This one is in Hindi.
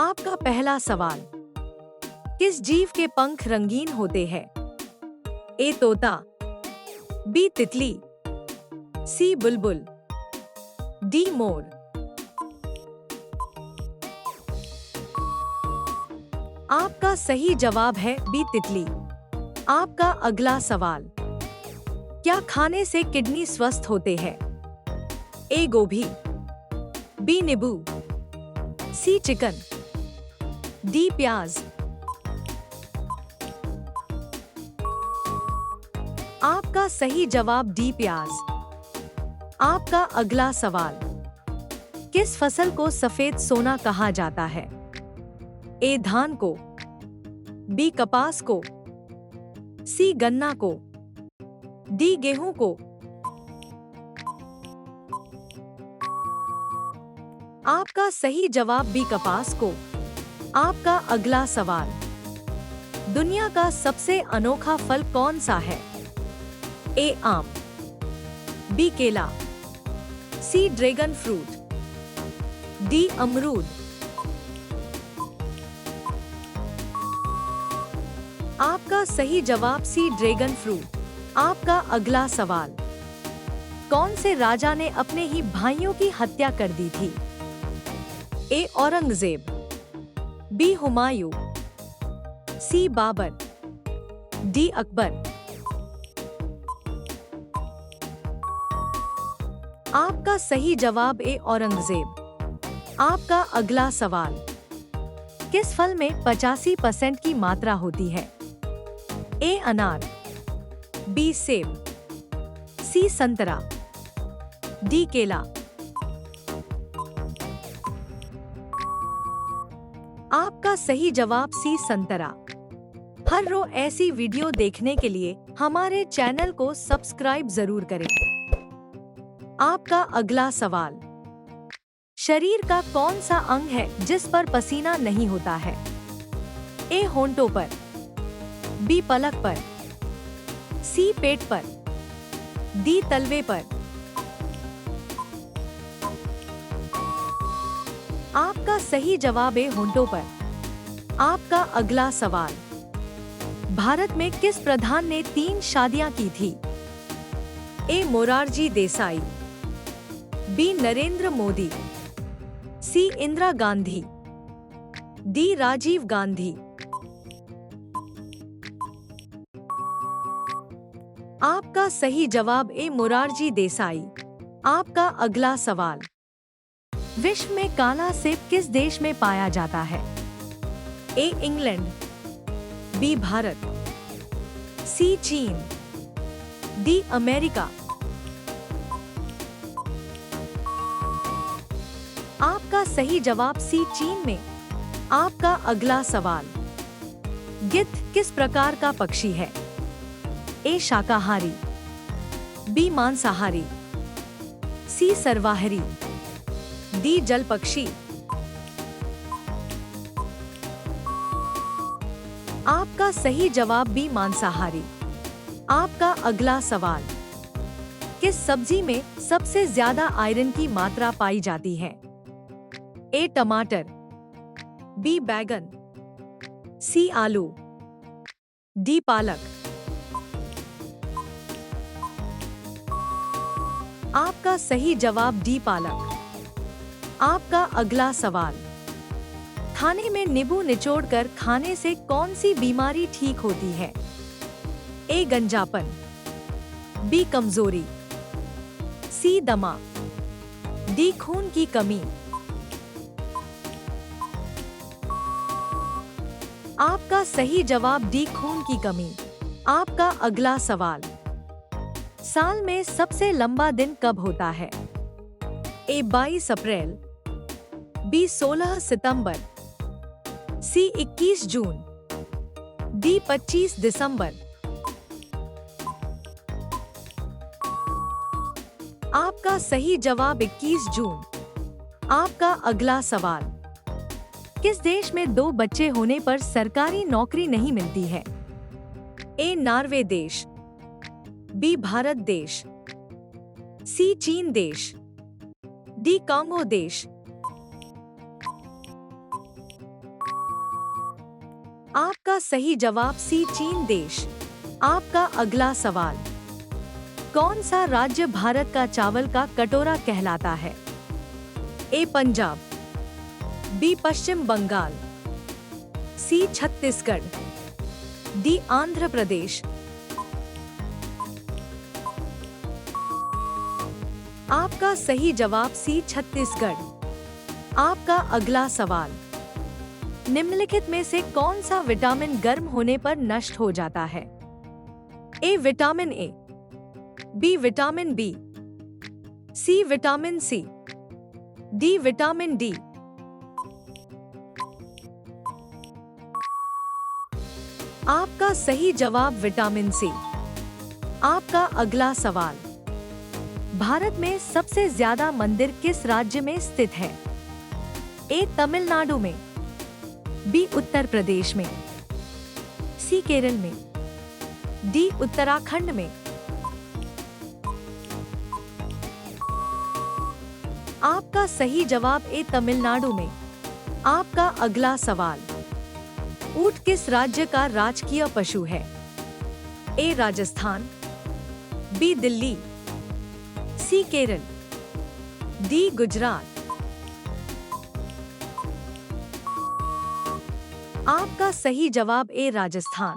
आपका पहला सवाल। किस जीव के पंख रंगीन होते हैं? ए तोता, बी तितली, सी बुलबुल, डी मोर। आपका सही जवाब है बी तितली। आपका अगला सवाल। क्या खाने से किडनी स्वस्थ होते हैं? ए गोभी, बी नींबू, सी चिकन, डी प्याज। आपका सही जवाब डी प्याज। आपका अगला सवाल। किस फसल को सफेद सोना कहा जाता है? ए धान को, बी कपास को, सी गन्ना को, डी गेहूं को। आपका सही जवाब बी कपास को। आपका अगला सवाल। दुनिया का सबसे अनोखा फल कौन सा है? ए आम, बी केला, सी ड्रैगन फ्रूट, डी अमरूद। आपका सही जवाब सी ड्रैगन फ्रूट। आपका अगला सवाल। कौन से राजा ने अपने ही भाइयों की हत्या कर दी थी? ए औरंगजेब, बी हुमायूं, सी बाबर, डी अकबर। आपका सही जवाब ए औरंगजेब। आपका अगला सवाल। किस फल में 85% की मात्रा होती है? ए अनार, बी सेब, सी संतरा, डी केला। आपका सही जवाब सी संतरा। हर रोज ऐसी वीडियो देखने के लिए हमारे चैनल को सब्सक्राइब जरूर करें। आपका अगला सवाल। शरीर का कौन सा अंग है जिस पर पसीना नहीं होता है? ए होंठों पर, बी पलक पर, सी पेट पर, डी तलवे पर। आपका सही जवाब है होंठों पर। आपका अगला सवाल। भारत में किस प्रधान ने 3 शादियां की थी? ए मोरारजी देसाई, बी नरेंद्र मोदी, सी इंदिरा गांधी, डी राजीव गांधी। आपका सही जवाब ए मोरारजी देसाई। आपका अगला सवाल। विश्व में काला सेब किस देश में पाया जाता है? ए इंग्लैंड, बी भारत, सी चीन, डी अमेरिका। आपका सही जवाब सी चीन में। आपका अगला सवाल। गिद्ध किस प्रकार का पक्षी है? ए शाकाहारी, बी मांसाहारी, सी सर्वाहारी, डी जल पक्षी। आपका सही जवाब बी मांसाहारी। आपका अगला सवाल। किस सब्जी में सबसे ज्यादा आयरन की मात्रा पाई जाती है? ए टमाटर, बी बैगन, सी आलू, डी पालक। आपका सही जवाब डी पालक। आपका अगला सवाल। खाने में नींबू निचोड़कर खाने से कौन सी बीमारी ठीक होती है? ए गंजापन, बी कमजोरी, सी दमा, डी खून की कमी। आपका सही जवाब डी खून की कमी। आपका अगला सवाल। साल में सबसे लंबा दिन कब होता है? ए 22 अप्रैल, बी 16 सितंबर, सी 21 जून, डी 25 दिसंबर। आपका सही जवाब 21 जून। आपका अगला सवाल। किस देश में 2 बच्चे होने पर सरकारी नौकरी नहीं मिलती है? ए नॉर्वे देश, बी भारत देश, सी चीन देश, डी कांगो देश। आपका सही जवाब सी चीन देश। आपका अगला सवाल, कौन सा राज्य भारत का चावल का कटोरा कहलाता है? ए पंजाब, बी पश्चिम बंगाल, सी छत्तीसगढ़, डी आंध्र प्रदेश। आपका सही जवाब सी छत्तीसगढ़। आपका अगला सवाल, निम्नलिखित में से कौन सा विटामिन गर्म होने पर नष्ट हो जाता है? A vitamin A, B vitamin B, C vitamin C, D vitamin D. आपका सही जवाब विटामिन सी। आपका अगला सवाल, भारत में सबसे ज्यादा मंदिर किस राज्य में स्थित है? ए तमिलनाडु में, बी उत्तर प्रदेश में, सी केरल में, डी उत्तराखंड में। आपका सही जवाब ए तमिलनाडु में। आपका अगला सवाल, ऊंट किस राज्य का राजकीय पशु है? ए राजस्थान, बी दिल्ली, सी केरल, डी गुजरात। आपका सही जवाब ए राजस्थान।